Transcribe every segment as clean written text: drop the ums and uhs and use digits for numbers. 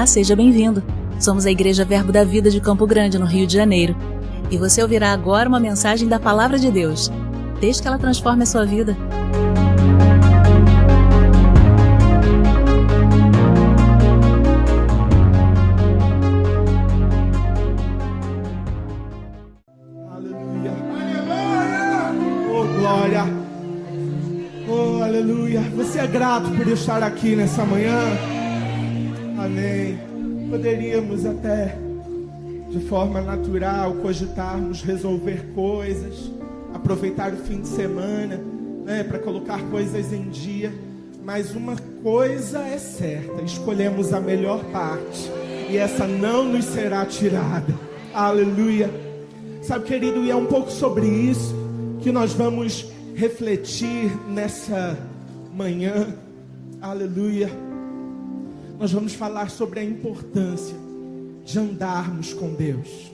Olá, seja bem-vindo. Somos a Igreja Verbo da Vida de Campo Grande, no Rio de Janeiro. E você ouvirá agora uma mensagem da Palavra de Deus. Desde que ela transforme a sua vida. Aleluia. Oh, glória. Oh, aleluia. Você é grato por estar aqui nessa manhã? Amém. Poderíamos até, de forma natural, cogitarmos resolver coisas, aproveitar o fim de semana, para colocar coisas em dia. Mas uma coisa é certa: escolhemos a melhor parte e essa não nos será tirada. Aleluia. Sabe, querido, e é um pouco sobre isso que nós vamos refletir nessa manhã. Aleluia. Nós vamos falar sobre a importância de andarmos com Deus,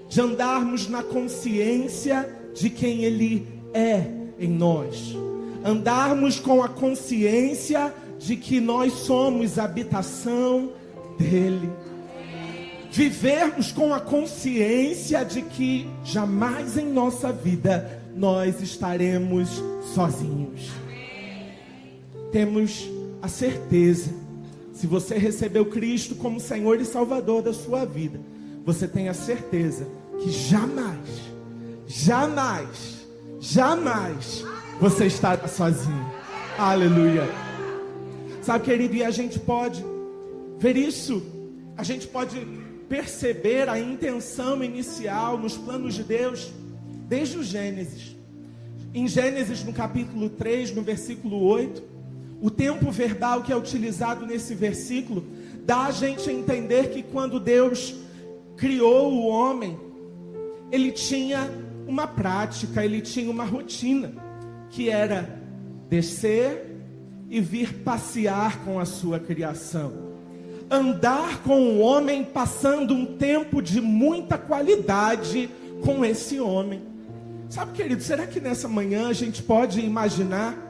de andarmos na consciência de quem Ele é em nós, andarmos com a consciência de que nós somos habitação dEle, vivermos com a consciência de que jamais em nossa vida nós estaremos sozinhos. Temos a certeza, se você recebeu Cristo como Senhor e Salvador da sua vida, você tem a certeza que jamais você estará sozinho. Aleluia. Sabe, querido, e a gente pode ver isso, a gente pode perceber a intenção inicial nos planos de Deus desde o Gênesis. Em Gênesis, no capítulo 3, no versículo 8, o tempo verbal que é utilizado nesse versículo dá a gente a entender que quando Deus criou o homem, Ele tinha uma prática, Ele tinha uma rotina, que era descer e vir passear com a sua criação, andar com o homem, passando um tempo de muita qualidade com esse homem. Sabe, querido, será que nessa manhã a gente pode imaginar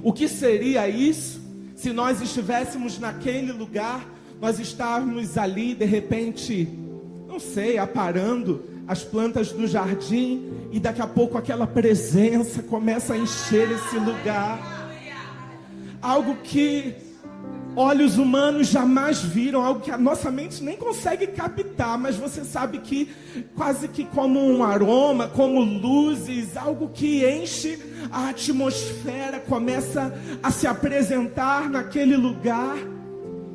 o que seria isso se nós estivéssemos naquele lugar, nós estávamos ali, de repente, não sei, aparando as plantas do jardim, e daqui a pouco aquela presença começa a encher esse lugar. Algo que olhos humanos jamais viram, algo que a nossa mente nem consegue captar, mas você sabe que quase que como um aroma, como luzes, algo que enche a atmosfera, começa a se apresentar naquele lugar,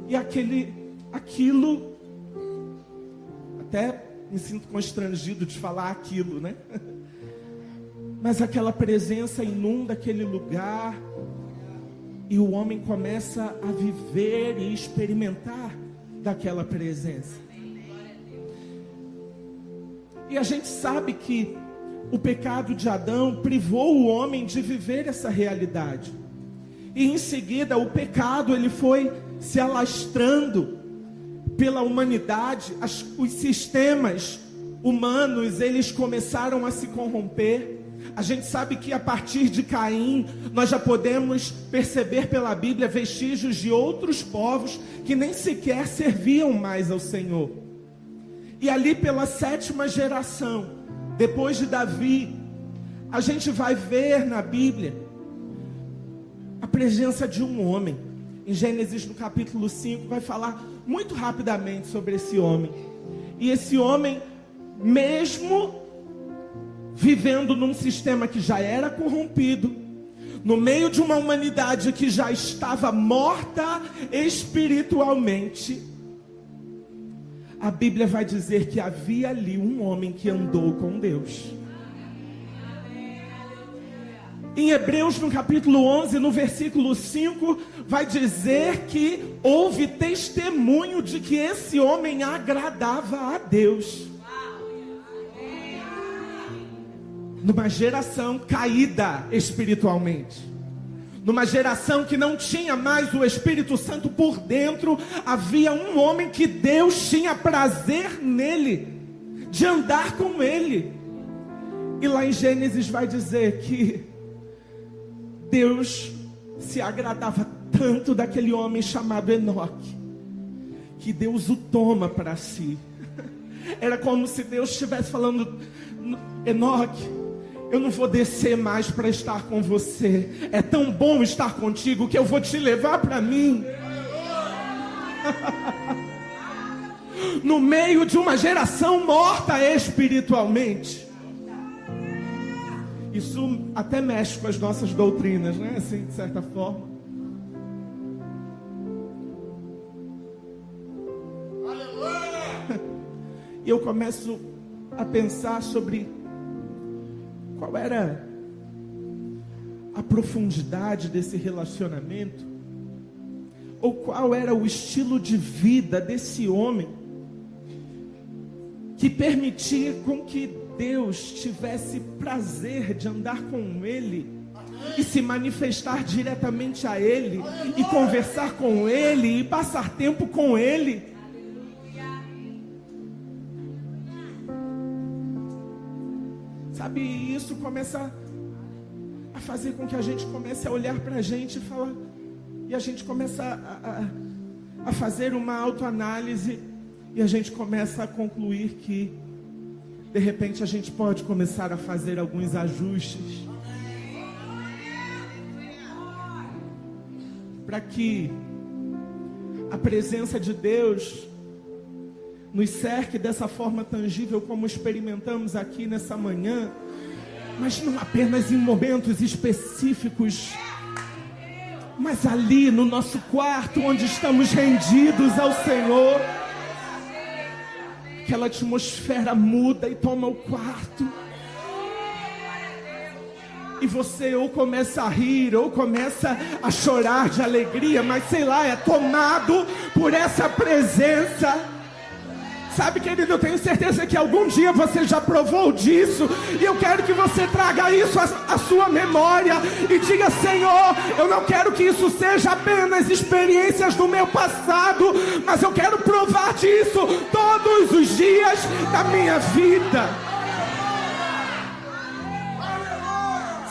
e aquilo, até me sinto constrangido de falar aquilo, né? Mas aquela presença inunda aquele lugar, e o homem começa a viver e experimentar daquela presença. E a gente sabe que o pecado de Adão privou o homem de viver essa realidade. E em seguida o pecado ele foi se alastrando pela humanidade. Os sistemas humanos eles começaram a se corromper. A gente sabe que a partir de Caim, nós já podemos perceber pela Bíblia vestígios de outros povos que nem sequer serviam mais ao Senhor. E ali pela 7ª geração, depois de Davi, a gente vai ver na Bíblia a presença de um homem. Em Gênesis, no capítulo 5, vai falar muito rapidamente sobre esse homem. E esse homem, mesmo vivendo num sistema que já era corrompido, no meio de uma humanidade que já estava morta espiritualmente, a Bíblia vai dizer que havia ali um homem que andou com Deus. Em Hebreus, no capítulo 11, no versículo 5, vai dizer que houve testemunho de que esse homem agradava a Deus. Numa geração caída espiritualmente, numa geração que não tinha mais o Espírito Santo por dentro, havia um homem que Deus tinha prazer nele, de andar com ele. E lá em Gênesis vai dizer que Deus se agradava tanto daquele homem chamado Enoque, que Deus o toma para si. Era como se Deus estivesse falando: Enoque, eu não vou descer mais para estar com você. É tão bom estar contigo que eu vou te levar para mim. No meio de uma geração morta espiritualmente. Isso até mexe com as nossas doutrinas, né? Assim, de certa forma. E eu começo a pensar sobre qual era a profundidade desse relacionamento, ou qual era o estilo de vida desse homem que permitia com que Deus tivesse prazer de andar com ele e se manifestar diretamente a ele e conversar com ele e passar tempo com ele. Sabe, isso começa a fazer com que a gente comece a olhar para a gente e falar, e a gente começa a fazer uma autoanálise, e a gente começa a concluir que de repente a gente pode começar a fazer alguns ajustes para que a presença de Deus nos cerque dessa forma tangível como experimentamos aqui nessa manhã, mas não apenas em momentos específicos, mas ali no nosso quarto, onde estamos rendidos ao Senhor. Aquela atmosfera muda e toma o quarto, e você ou começa a rir ou começa a chorar de alegria, mas sei lá, é tomado por essa presença. Sabe, querido, eu tenho certeza que algum dia você já provou disso, e eu quero que você traga isso à sua memória e diga: Senhor, eu não quero que isso seja apenas experiências do meu passado, mas eu quero provar disso todos os dias da minha vida.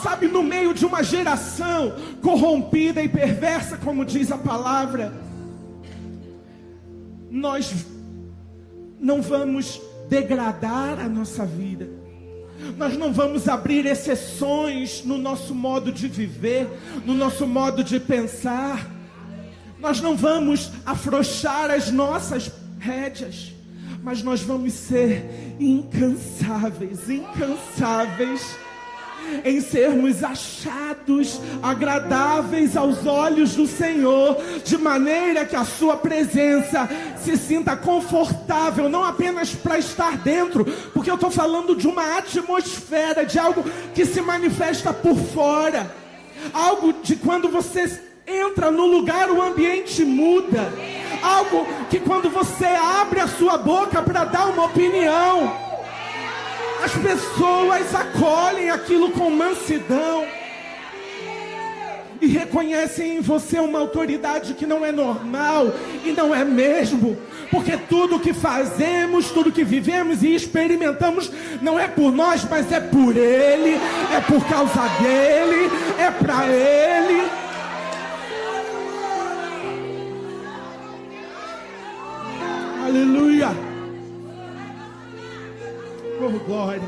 Sabe, no meio de uma geração corrompida e perversa, como diz a palavra, nós não vamos degradar a nossa vida. Nós não vamos abrir exceções no nosso modo de viver, no nosso modo de pensar. Nós não vamos afrouxar as nossas rédeas, mas nós vamos ser incansáveis em sermos achados agradáveis aos olhos do Senhor, de maneira que a sua presença se sinta confortável, não apenas para estar dentro, porque eu estou falando de uma atmosfera, de algo que se manifesta por fora, algo de quando você entra no lugar o ambiente muda, algo que quando você abre a sua boca para dar uma opinião, as pessoas acolhem aquilo com mansidão e reconhecem em você uma autoridade que não é normal e não é mesmo, porque tudo que fazemos, tudo que vivemos e experimentamos não é por nós, mas é por Ele, é por causa dEle, é para Ele. Aleluia. Oh, glória.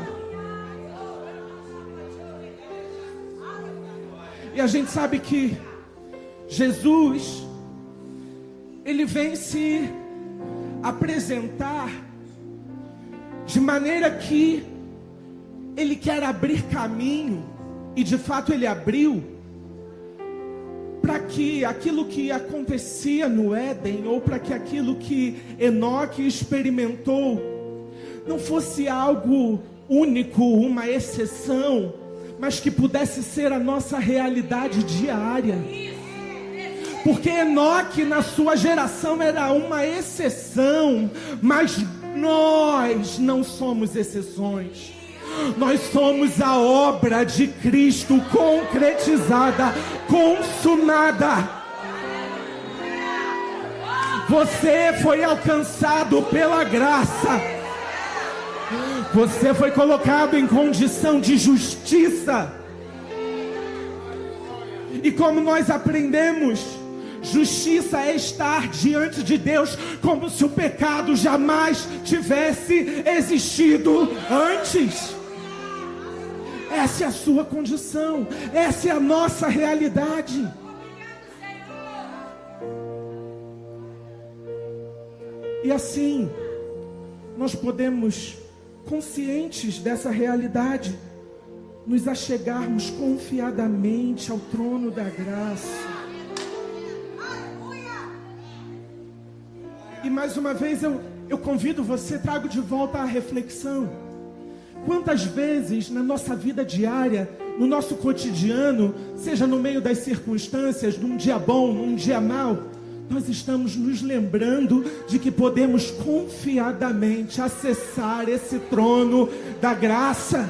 E a gente sabe que Jesus, Ele vem se apresentar de maneira que Ele quer abrir caminho, e de fato Ele abriu, para que aquilo que acontecia no Éden, ou para que aquilo que Enoque experimentou, não fosse algo único, uma exceção, mas que pudesse ser a nossa realidade diária. Porque Enoque na sua geração era uma exceção, mas nós não somos exceções. Nós somos a obra de Cristo concretizada, consumada. Você foi alcançado pela graça. Você foi colocado em condição de justiça. E como nós aprendemos Justiça é estar diante de Deus como se o pecado jamais tivesse existido antes. Essa é a sua condição, essa é a nossa realidade. E assim, nós podemos, conscientes dessa realidade, nos achegarmos confiadamente ao trono da graça. E mais uma vez eu convido você, trago de volta a reflexão. Quantas vezes na nossa vida diária, no nosso cotidiano, seja no meio das circunstâncias, num dia bom, num dia mau, nós estamos nos lembrando de que podemos confiadamente acessar esse trono da graça.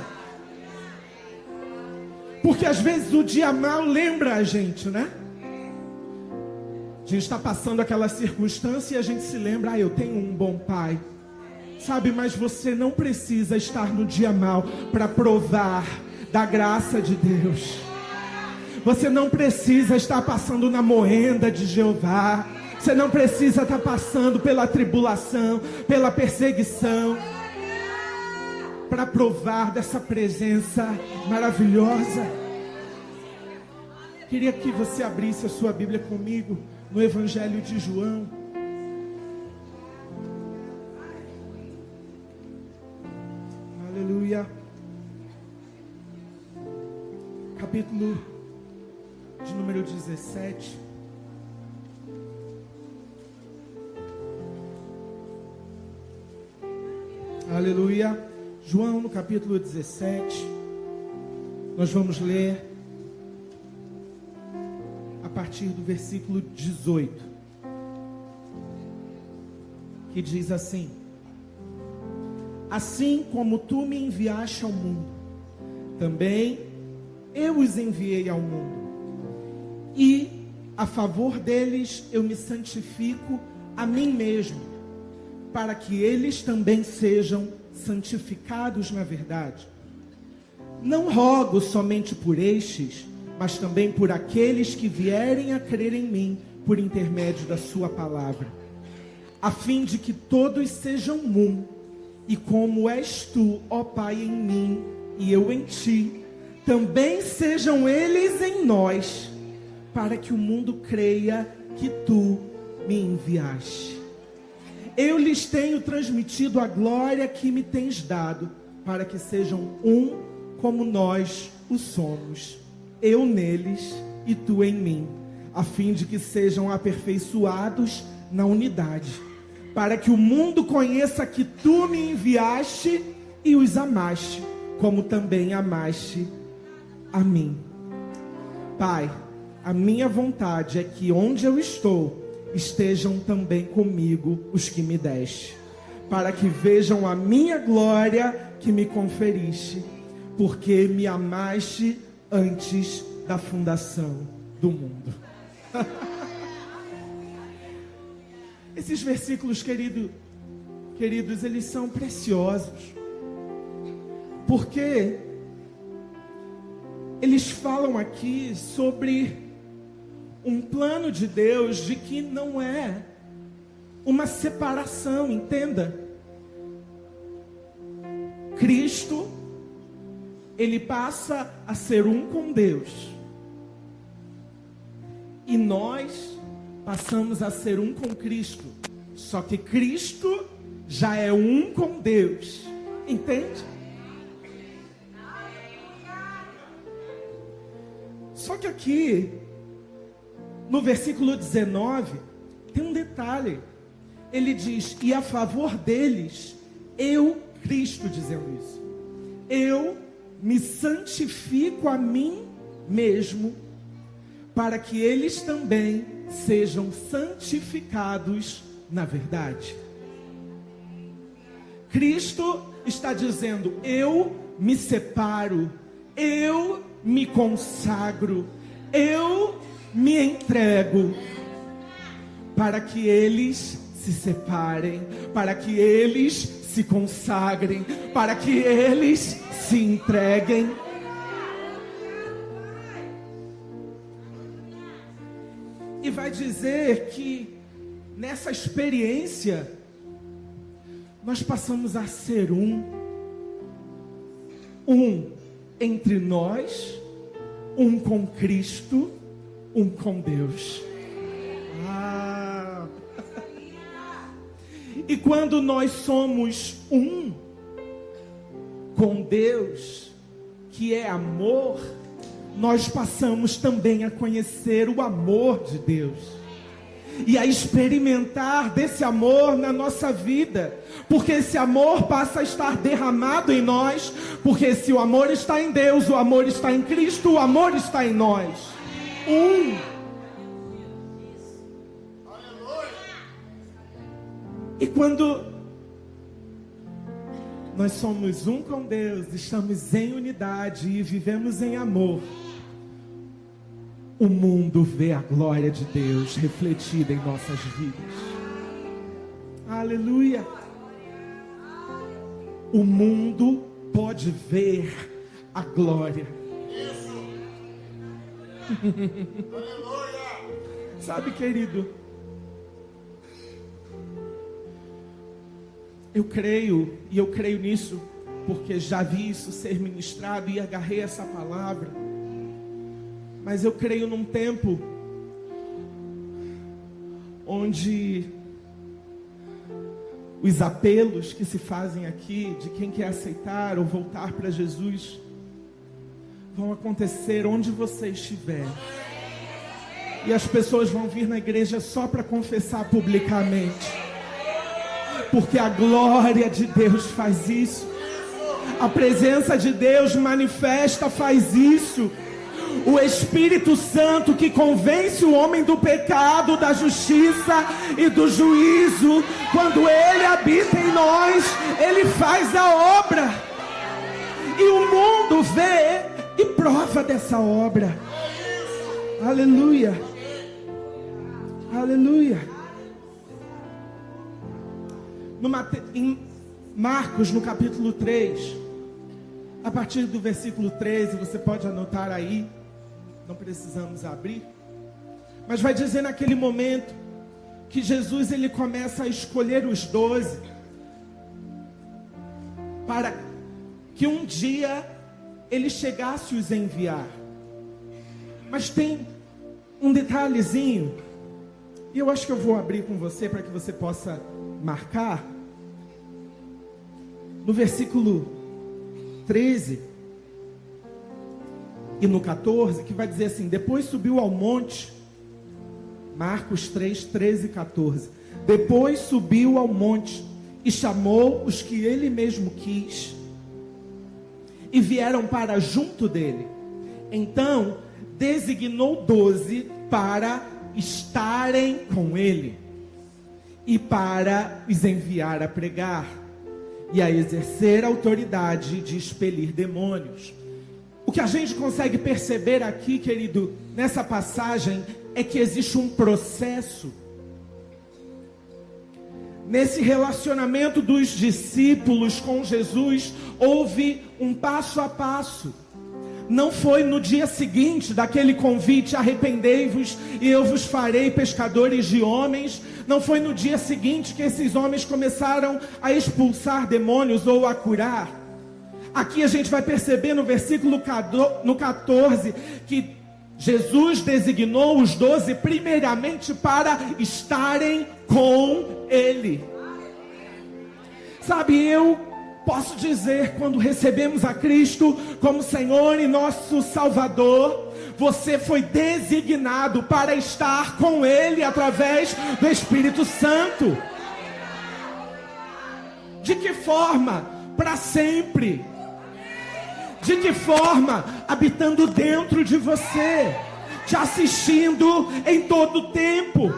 Porque às vezes o dia mau lembra a gente, né? A gente está passando aquela circunstância e a gente se lembra, eu tenho um bom pai. Sabe, mas você não precisa estar no dia mau para provar da graça de Deus. Você não precisa estar passando na moenda de Jeová. Você não precisa estar passando pela tribulação, pela perseguição, para provar dessa presença maravilhosa. Queria que você abrisse a sua Bíblia comigo no Evangelho de João. Aleluia. Capítulo de número 17. Aleluia. João, no capítulo 17, nós vamos ler a partir do versículo 18, que diz assim: assim como tu me enviaste ao mundo, também eu os enviei ao mundo, e a favor deles eu me santifico a mim mesmo, para que eles também sejam santificados na verdade. Não rogo somente por estes, mas também por aqueles que vierem a crer em mim por intermédio da sua palavra, a fim de que todos sejam um, e como és tu, ó Pai, em mim e eu em ti, também sejam eles em nós, para que o mundo creia que tu me enviaste. Eu lhes tenho transmitido a glória que me tens dado, para que sejam um como nós o somos, eu neles e tu em mim, a fim de que sejam aperfeiçoados na unidade, para que o mundo conheça que tu me enviaste e os amaste, como também amaste a mim. Pai, a minha vontade é que onde eu estou, estejam também comigo os que me deste, para que vejam a minha glória que me conferiste, porque me amaste antes da fundação do mundo. Esses versículos, queridos, eles são preciosos, porque eles falam aqui sobre um plano de Deus de que não é uma separação, entenda. Cristo, ele passa a ser um com Deus, e nós passamos a ser um com Cristo, só que Cristo já é um com Deus, entende? Só que aqui no versículo 19, tem um detalhe. Ele diz, e a favor deles, eu, Cristo dizendo isso, eu me santifico a mim mesmo, para que eles também sejam santificados na verdade. Cristo está dizendo, eu me separo, eu me consagro, eu me entrego, para que eles se separem, para que eles se consagrem, para que eles se entreguem. E vai dizer que nessa experiência nós passamos a ser um entre nós, um com Cristo, um com Deus. E quando nós somos um com Deus, que é amor, nós passamos também a conhecer o amor de Deus e a experimentar desse amor na nossa vida, porque esse amor passa a estar derramado em nós, porque se o amor está em Deus, o amor está em Cristo, o amor está em nós. E quando nós somos um com Deus, estamos em unidade e vivemos em amor, o mundo vê a glória de Deus refletida em nossas vidas. Aleluia. O mundo pode ver a glória. Sabe, querido, eu creio nisso, porque já vi isso ser ministrado e agarrei essa palavra. Mas eu creio num tempo onde os apelos que se fazem aqui, de quem quer aceitar ou voltar para Jesus, vão acontecer onde você estiver. E as pessoas vão vir na igreja só para confessar publicamente. Porque a glória de Deus faz isso. A presença de Deus manifesta, faz isso. O Espírito Santo que convence o homem do pecado, da justiça e do juízo, quando Ele habita em nós, Ele faz a obra. E o mundo vê e prova dessa obra. Aleluia. Aleluia. Em Marcos, no capítulo 3, a partir do versículo 13, você pode anotar aí, não precisamos abrir, mas vai dizer naquele momento que Jesus ele começa a escolher os 12 para que um dia ele chegasse a os enviar. Mas tem um detalhezinho, e eu acho que eu vou abrir com você para que você possa marcar. No versículo 13 e no 14, que vai dizer assim: depois subiu ao monte. Marcos 3, 13 e 14. Depois subiu ao monte e chamou os que ele mesmo quis, e vieram para junto dele. Então designou 12 para estarem com ele e para os enviar a pregar e a exercer a autoridade de expelir demônios. O que a gente consegue perceber aqui, querido, nessa passagem, é que existe um processo. Nesse relacionamento dos discípulos com Jesus, houve um passo a passo. Não foi no dia seguinte daquele convite: arrependei-vos e eu vos farei pescadores de homens. Não foi no dia seguinte que esses homens começaram a expulsar demônios ou a curar. Aqui a gente vai perceber no versículo 14 que Jesus designou os 12 primeiramente para estarem com Ele. Sabe, eu posso dizer, quando recebemos a Cristo como Senhor e nosso Salvador, você foi designado para estar com Ele através do Espírito Santo. De que forma? Para sempre. De que forma? Habitando dentro de você, te assistindo em todo o tempo.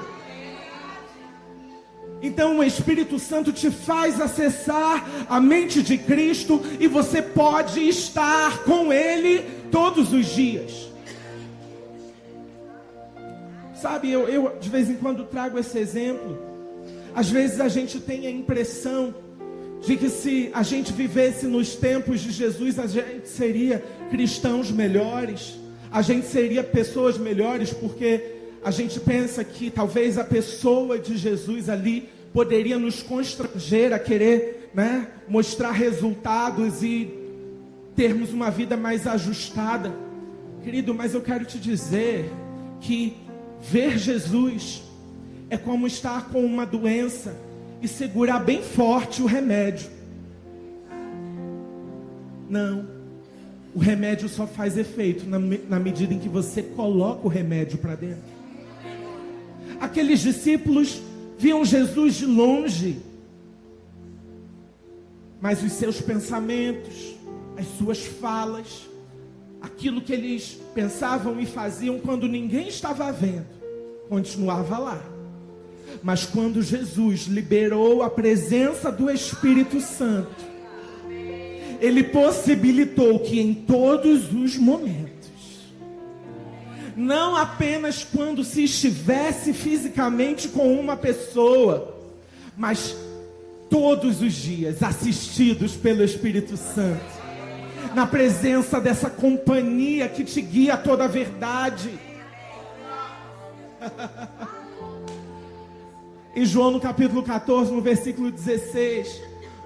Então o Espírito Santo te faz acessar a mente de Cristo e você pode estar com Ele todos os dias. Sabe, eu de vez em quando trago esse exemplo. Às vezes a gente tem a impressão de que se a gente vivesse nos tempos de Jesus, a gente seria cristãos melhores, a gente seria pessoas melhores, porque a gente pensa que talvez a pessoa de Jesus ali poderia nos constranger a querer, mostrar resultados e termos uma vida mais ajustada. Querido, mas eu quero te dizer que ver Jesus é como estar com uma doença e segurar bem forte o remédio. Não, o remédio só faz efeito na medida em que você coloca o remédio para dentro. Aqueles discípulos viam Jesus de longe, mas os seus pensamentos, as suas falas, aquilo que eles pensavam e faziam quando ninguém estava vendo, continuava lá. Mas quando Jesus liberou a presença do Espírito Santo, Ele possibilitou que em todos os momentos, não apenas quando se estivesse fisicamente com uma pessoa, mas todos os dias, assistidos pelo Espírito Santo, na presença dessa companhia que te guia a toda a verdade. Em João no capítulo 14, no versículo 16,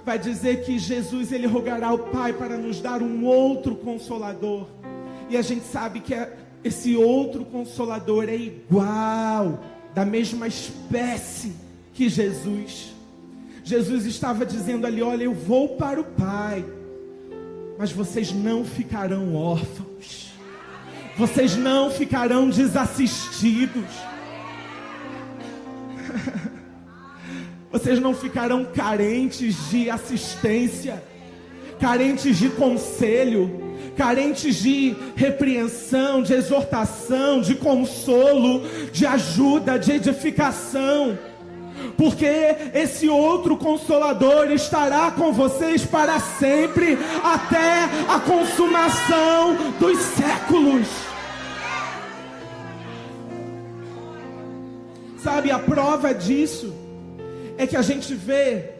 vai dizer que Jesus, Ele rogará ao Pai para nos dar um outro Consolador. E a gente sabe que esse outro Consolador é igual, da mesma espécie que Jesus. Jesus estava dizendo ali, olha, eu vou para o Pai, mas vocês não ficarão órfãos. Vocês não ficarão desassistidos. Vocês não ficarão carentes de assistência, carentes de conselho, carentes de repreensão, de exortação, de consolo, de ajuda, de edificação. Porque esse outro Consolador estará com vocês para sempre, até a consumação dos séculos. Sabe, a prova disso é que a gente vê,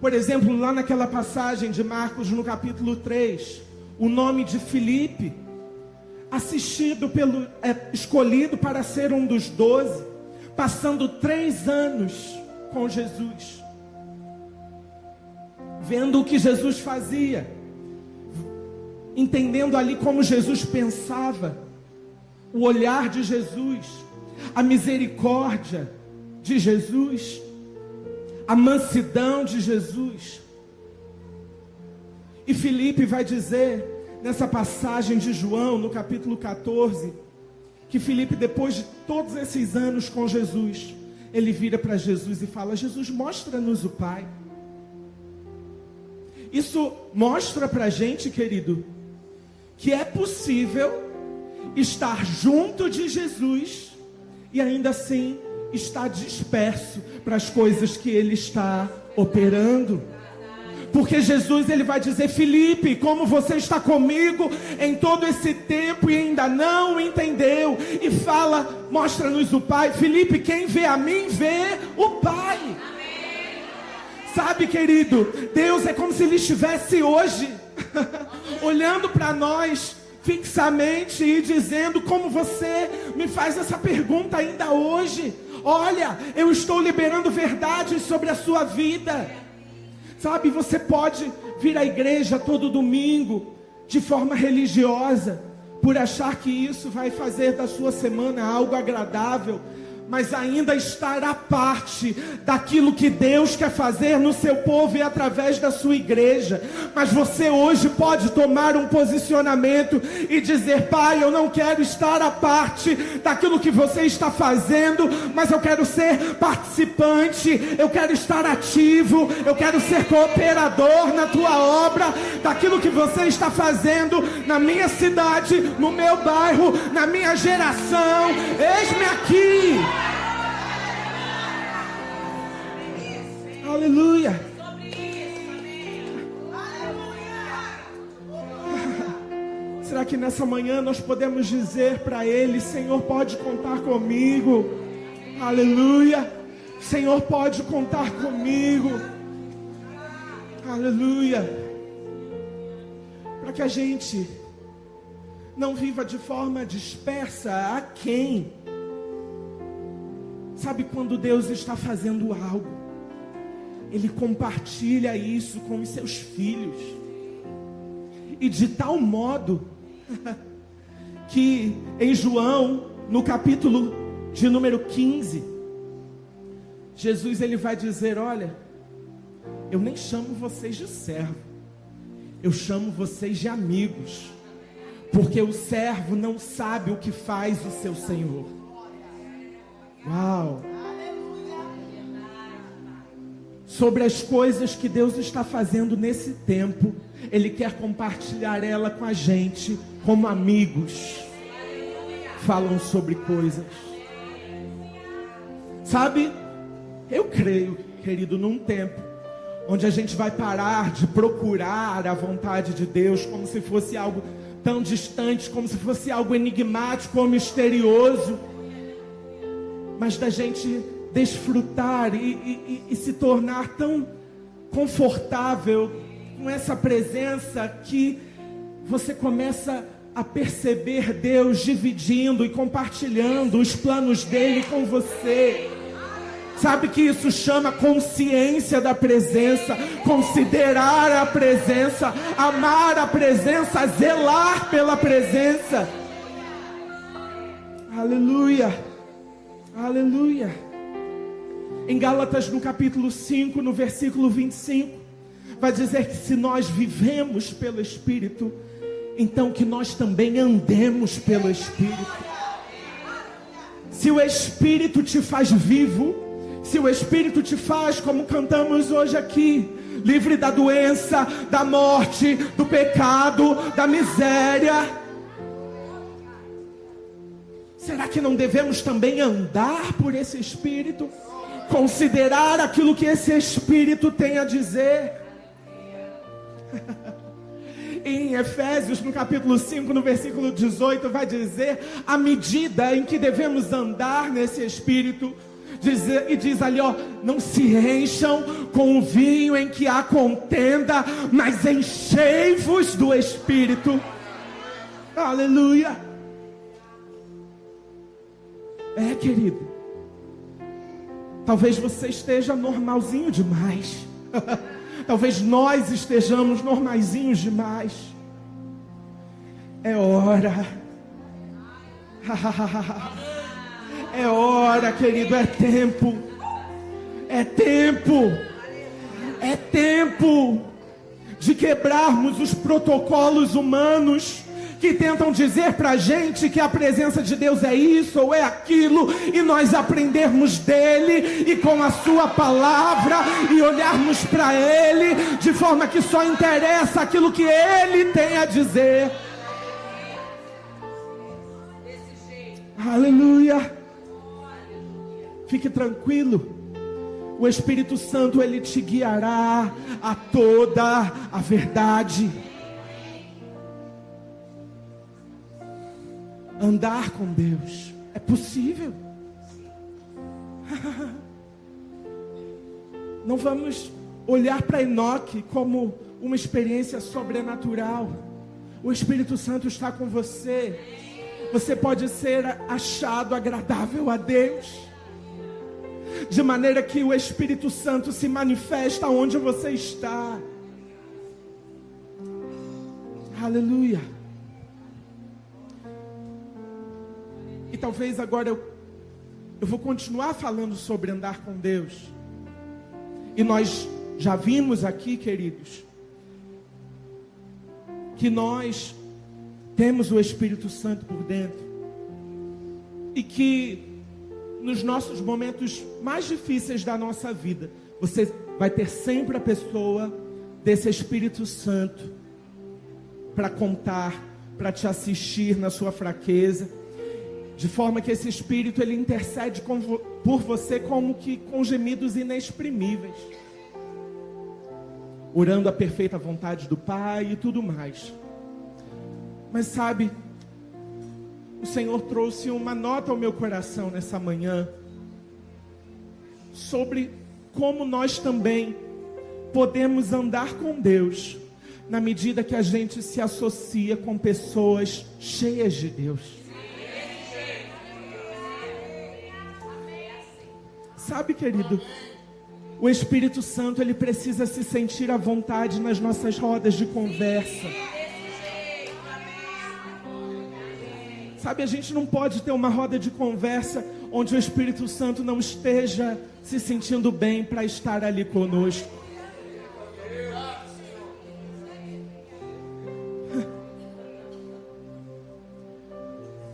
por exemplo, lá naquela passagem de Marcos, no capítulo 3, o nome de Filipe, escolhido para ser um dos 12, passando 3 anos com Jesus, vendo o que Jesus fazia, entendendo ali como Jesus pensava, o olhar de Jesus, a misericórdia de Jesus, a mansidão de Jesus. E Filipe vai dizer nessa passagem de João, no capítulo 14, que Filipe, depois de todos esses anos com Jesus, ele vira para Jesus e fala, Jesus, mostra-nos o Pai. Isso mostra para a gente, querido, que é possível estar junto de Jesus e ainda assim estar disperso para as coisas que Ele está operando. Porque Jesus, Ele vai dizer, Filipe, como você está comigo em todo esse tempo e ainda não entendeu, e fala, mostra-nos o Pai. Filipe, quem vê a mim, vê o Pai. Amém. Sabe, querido, Deus é como se Ele estivesse hoje olhando para nós fixamente e dizendo, como você me faz essa pergunta ainda hoje. Olha, eu estou liberando verdades sobre a sua vida. Sabe, você pode vir à igreja todo domingo de forma religiosa, por achar que isso vai fazer da sua semana algo agradável, mas ainda estar à parte daquilo que Deus quer fazer no seu povo e através da sua igreja. Mas você hoje pode tomar um posicionamento e dizer, Pai, eu não quero estar à parte daquilo que você está fazendo, mas eu quero ser participante, eu quero estar ativo, eu quero ser cooperador na tua obra, daquilo que você está fazendo na minha cidade, no meu bairro, na minha geração. Eis-me aqui. Aleluia. Será que nessa manhã nós podemos dizer para Ele, Senhor, pode contar comigo? Aleluia. Senhor, pode contar comigo. Aleluia. Para que a gente não viva de forma dispersa, aquém Sabe quando Deus está fazendo algo, Ele compartilha isso com os seus filhos. E de tal modo que em João, no capítulo de número 15, Jesus ele vai dizer: olha, eu nem chamo vocês de servo, eu chamo vocês de amigos, porque o servo não sabe o que faz o seu Senhor. Uau! Sobre as coisas que Deus está fazendo nesse tempo, Ele quer compartilhar ela com a gente, como amigos falam sobre coisas. Sabe, eu creio, querido, num tempo onde a gente vai parar de procurar a vontade de Deus como se fosse algo tão distante, como se fosse algo enigmático ou misterioso, mas da gente desfrutar e se tornar tão confortável com essa presença que você começa a perceber Deus dividindo e compartilhando os planos dele com você. Sabe que isso chama consciência da presença, considerar a presença, amar a presença, zelar pela presença. Aleluia, aleluia. Em Gálatas, no capítulo 5, no versículo 25, vai dizer que se nós vivemos pelo Espírito, então que nós também andemos pelo Espírito. Se o Espírito te faz vivo, se o Espírito te faz, como cantamos hoje aqui, livre da doença, da morte, do pecado, da miséria, será que não devemos também andar por esse Espírito? Considerar aquilo que esse Espírito tem a dizer? Em Efésios, no capítulo 5, no versículo 18, vai dizer a medida em que devemos andar nesse Espírito. Diz ali, ó, não se encham com o vinho em que há contenda, mas enchei-vos do Espírito. Aleluia. Querido, talvez você esteja normalzinho demais. Talvez nós estejamos normaizinhos demais. É hora. É hora, querido, é tempo. É tempo. É tempo de quebrarmos os protocolos humanos que tentam dizer pra gente que a presença de Deus é isso ou é aquilo, e nós aprendermos dele e com a sua palavra e olharmos para ele de forma que só interessa aquilo que ele tem a dizer. Aleluia. Fique tranquilo, o Espírito Santo ele te guiará a toda a verdade. Andar com Deus é possível. Não vamos olhar para Enoque como uma experiência sobrenatural. O Espírito Santo está com você. Você pode ser achado agradável a Deus, de maneira que o Espírito Santo se manifesta onde você está. Aleluia. E talvez agora eu vou continuar falando sobre andar com Deus. E nós já vimos aqui, queridos, que nós temos o Espírito Santo por dentro. E que nos nossos momentos mais difíceis da nossa vida, você vai ter sempre a pessoa desse Espírito Santo para contar, para te assistir na sua fraqueza. De forma que esse Espírito ele intercede por você como que com gemidos inexprimíveis, orando a perfeita vontade do Pai e tudo mais. Mas sabe, o Senhor trouxe uma nota ao meu coração nessa manhã sobre como nós também podemos andar com Deus na medida que a gente se associa com pessoas cheias de Deus. Sabe, querido, o Espírito Santo, ele precisa se sentir à vontade nas nossas rodas de conversa. Sabe, a gente não pode ter uma roda de conversa onde o Espírito Santo não esteja se sentindo bem para estar ali conosco.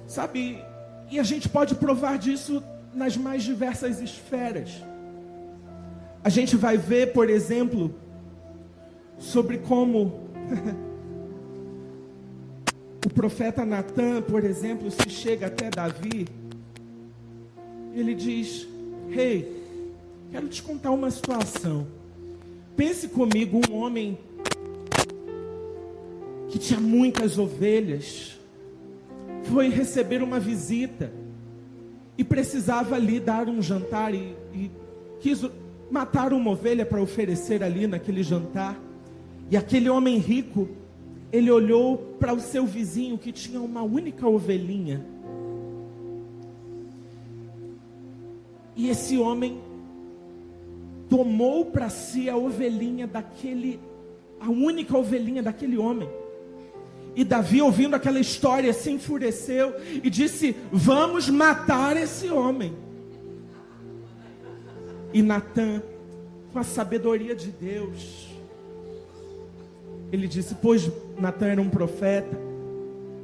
Sabe, e a gente pode provar disso nas mais diversas esferas. A gente vai ver, por exemplo, sobre como o profeta Natan, por exemplo, se chega até Davi. Ele diz: Rei, quero te contar uma situação. Pense comigo, um homem que tinha muitas ovelhas foi receber uma visita e precisava ali dar um jantar e quis matar uma ovelha para oferecer ali naquele jantar. E aquele homem rico, ele olhou para o seu vizinho que tinha uma única ovelhinha. E esse homem tomou para si a única ovelhinha daquele homem. E Davi, ouvindo aquela história, se enfureceu e disse: vamos matar esse homem. E Natan, com a sabedoria de Deus, ele disse, Natan era um profeta,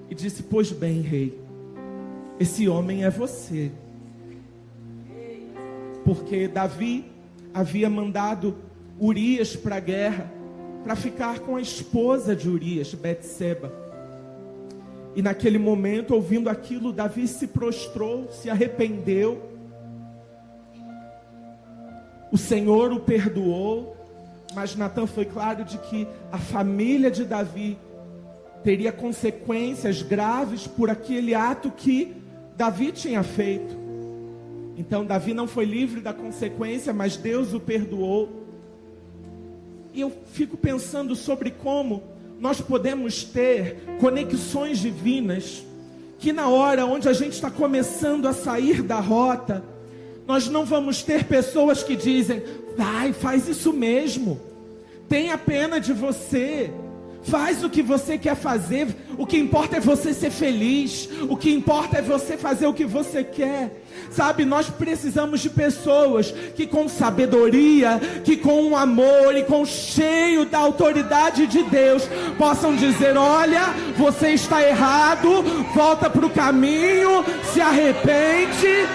e disse: pois bem, rei, esse homem é você. Porque Davi havia mandado Urias para a guerra, para ficar com a esposa de Urias, Betseba. E naquele momento, ouvindo aquilo, Davi se prostrou, se arrependeu. O Senhor o perdoou, mas Natan foi claro de que a família de Davi teria consequências graves por aquele ato que Davi tinha feito. Então Davi não foi livre da consequência, mas Deus o perdoou. E eu fico pensando sobre como nós podemos ter conexões divinas, que na hora onde a gente está começando a sair da rota, nós não vamos ter pessoas que dizem: vai, faz isso mesmo, tenha pena de você, faz o que você quer fazer, o que importa é você ser feliz, o que importa é você fazer o que você quer. Sabe, nós precisamos de pessoas que com sabedoria, que com amor e com cheio da autoridade de Deus possam dizer: olha, você está errado, volta para o caminho, se arrepende.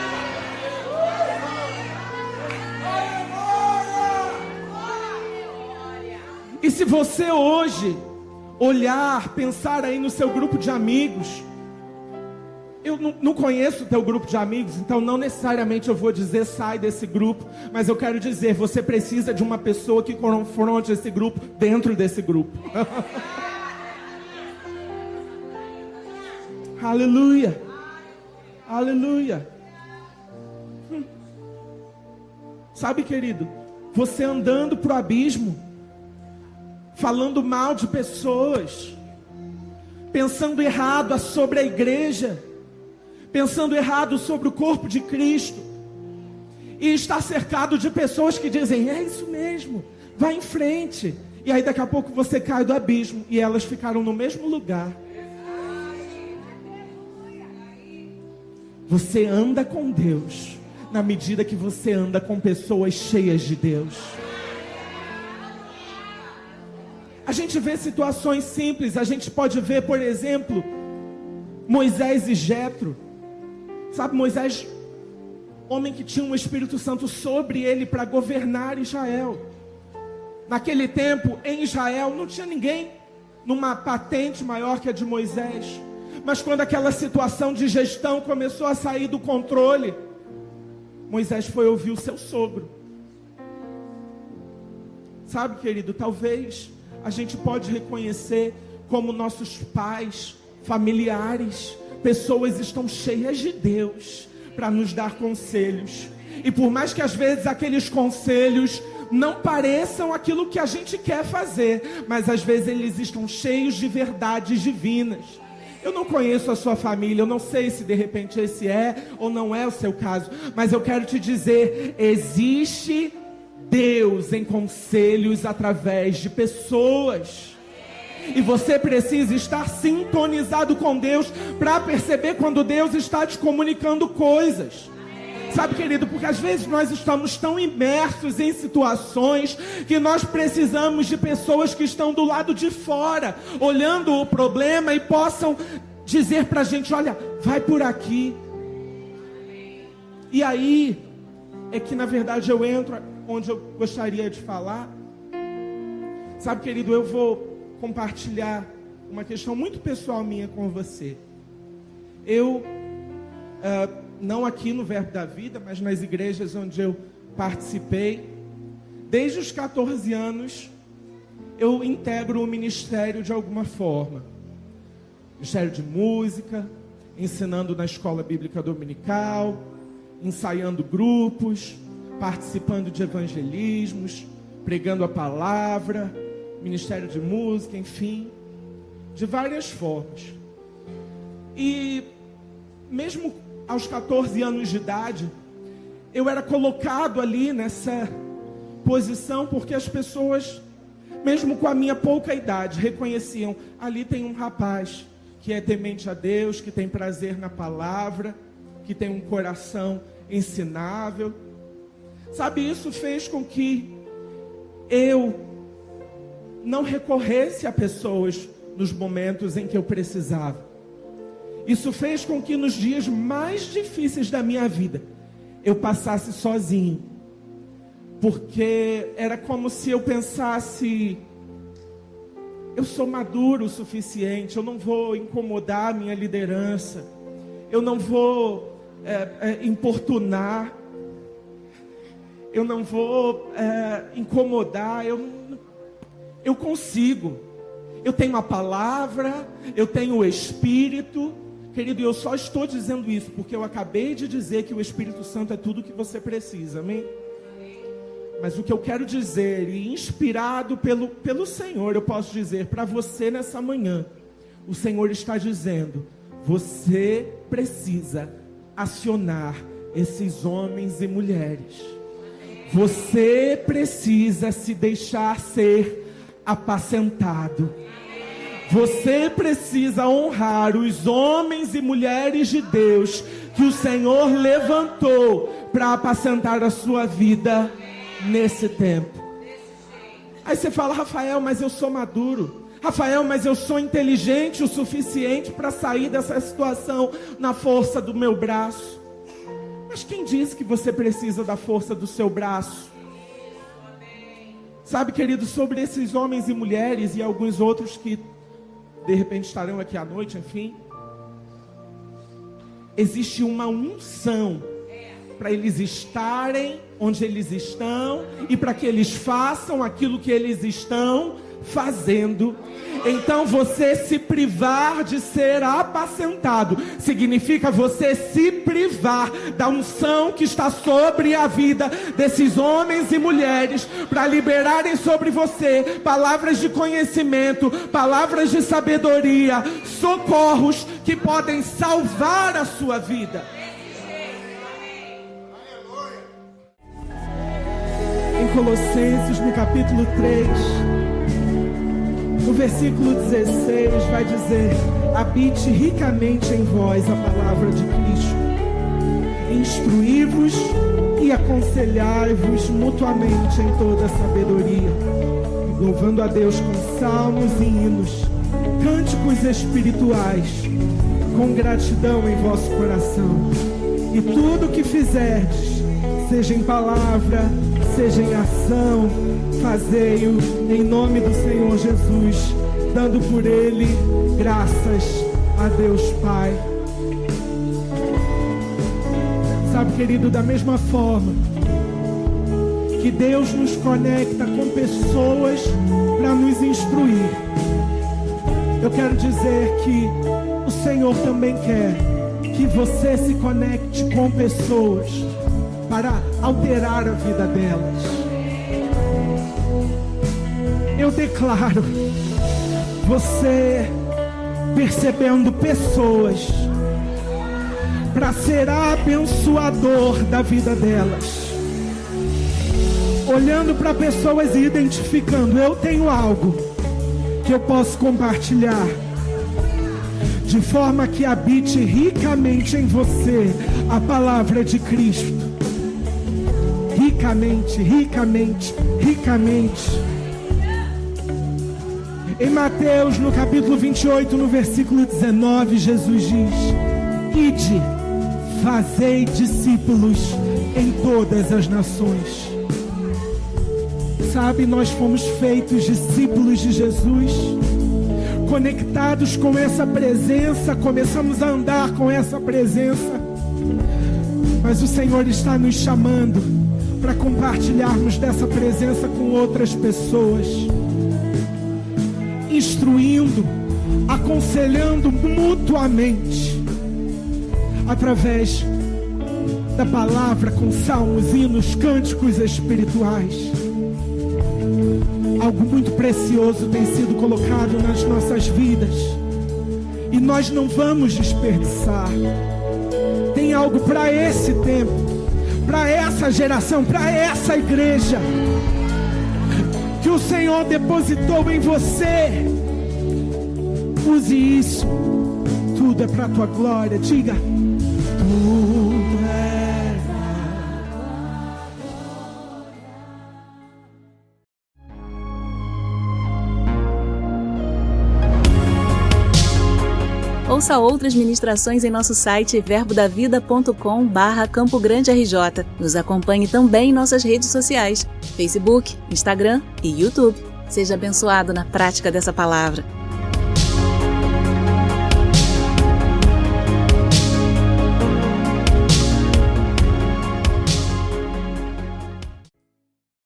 E se você hoje olhar, pensar aí no seu grupo de amigos, eu não conheço o teu grupo de amigos, então não necessariamente eu vou dizer sai desse grupo, mas eu quero dizer, você precisa de uma pessoa que confronte esse grupo dentro desse grupo. Aleluia, aleluia. Sabe, querido, você andando pro abismo, falando mal de pessoas, pensando errado sobre a igreja, pensando errado sobre o corpo de Cristo, e está cercado de pessoas que dizem: é isso mesmo, vai em frente. E aí daqui a pouco você cai do abismo e elas ficaram no mesmo lugar. Você anda com Deus na medida que você anda com pessoas cheias de Deus. A gente vê situações simples. A gente pode ver, por exemplo, Moisés e Jetro. Sabe, Moisés, homem que tinha um Espírito Santo sobre ele para governar Israel. Naquele tempo, em Israel, não tinha ninguém numa patente maior que a de Moisés. Mas quando aquela situação de gestão começou a sair do controle, Moisés foi ouvir o seu sogro. Sabe, querido, talvez a gente pode reconhecer como nossos pais, familiares, pessoas estão cheias de Deus para nos dar conselhos. E por mais que às vezes aqueles conselhos não pareçam aquilo que a gente quer fazer, mas às vezes eles estão cheios de verdades divinas. Eu não conheço a sua família, eu não sei se de repente esse é ou não é o seu caso, mas eu quero te dizer, existe Deus em conselhos através de pessoas. E você precisa estar sintonizado com Deus para perceber quando Deus está te comunicando coisas. Sabe, querido, porque às vezes nós estamos tão imersos em situações que nós precisamos de pessoas que estão do lado de fora, olhando o problema e possam dizer pra gente, olha, vai por aqui. E aí é que na verdade eu entro onde eu gostaria de falar. Sabe, querido, eu vou compartilhar uma questão muito pessoal minha com você. Eu não aqui no Verbo da Vida, mas nas igrejas onde eu participei, desde os 14 anos, eu integro o ministério de alguma forma. Ministério de música, ensinando na escola bíblica dominical, ensaiando grupos, participando de evangelismos, pregando a palavra, ministério de música, enfim, de várias formas. E mesmo aos 14 anos de idade, eu era colocado ali nessa posição porque as pessoas, mesmo com a minha pouca idade, reconheciam, ali tem um rapaz que é temente a Deus, que tem prazer na palavra, que tem um coração ensinável. Sabe, isso fez com que eu não recorresse a pessoas nos momentos em que eu precisava. Isso fez com que nos dias mais difíceis da minha vida, eu passasse sozinho. Porque era como se eu pensasse, eu sou maduro o suficiente, eu não vou incomodar a minha liderança, eu não vou importunar, eu não vou incomodar, eu consigo. Eu tenho a palavra, eu tenho o Espírito. Querido, eu só estou dizendo isso porque eu acabei de dizer que o Espírito Santo é tudo que você precisa, amém? Mas o que eu quero dizer, e inspirado pelo Senhor, eu posso dizer para você nessa manhã, o Senhor está dizendo, você precisa acionar esses homens e mulheres. Você precisa se deixar ser apacentado. Você precisa honrar os homens e mulheres de Deus que o Senhor levantou para apacentar a sua vida nesse tempo. Aí você fala, Rafael, mas eu sou maduro. Rafael, mas eu sou inteligente o suficiente para sair dessa situação na força do meu braço. Mas quem disse que você precisa da força do seu braço? Sabe, querido, sobre esses homens e mulheres e alguns outros que de repente estarão aqui à noite, enfim, existe uma unção para eles estarem onde eles estão e para que eles façam aquilo que eles estão fazendo. Então você se privar de ser apacentado significa você se privar da unção que está sobre a vida desses homens e mulheres para liberarem sobre você palavras de conhecimento, palavras de sabedoria, socorros que podem salvar a sua vida. Em Colossenses, no capítulo 3, no versículo 16, vai dizer: habite ricamente em vós a palavra de Cristo, instruí-vos e aconselhai-vos mutuamente em toda a sabedoria, louvando a Deus com salmos e hinos, cânticos espirituais, com gratidão em vosso coração. E tudo o que fizerdes, seja em palavra, seja em ação, fazei-o em nome do Senhor Jesus, dando por Ele graças a Deus Pai. Sabe, querido, da mesma forma que Deus nos conecta com pessoas para nos instruir, eu quero dizer que o Senhor também quer que você se conecte com pessoas para alterar a vida delas. Eu declaro, você percebendo pessoas para ser abençoador da vida delas. Olhando para pessoas e identificando: eu tenho algo que eu posso compartilhar, de forma que habite ricamente em você a palavra de Cristo. Ricamente, ricamente, ricamente. Em Mateus, no capítulo 28, no versículo 19, Jesus diz: ide, fazei discípulos em todas as nações. Sabe, nós fomos feitos discípulos de Jesus, conectados com essa presença, começamos a andar com essa presença, mas o Senhor está nos chamando para compartilharmos dessa presença com outras pessoas, instruindo, aconselhando mutuamente, através da palavra, com salmos, hinos, cânticos espirituais. Algo muito precioso tem sido colocado nas nossas vidas e nós não vamos desperdiçar. Tem algo para esse tempo, para essa geração, para essa igreja, que o Senhor depositou em você. Use isso. Tudo é para a tua glória. Diga: tudo é. Ouça outras ministrações em nosso site verbodavida.com/Campo Grande RJ. Nos acompanhe também em nossas redes sociais, Facebook, Instagram e YouTube. Seja abençoado na prática dessa palavra.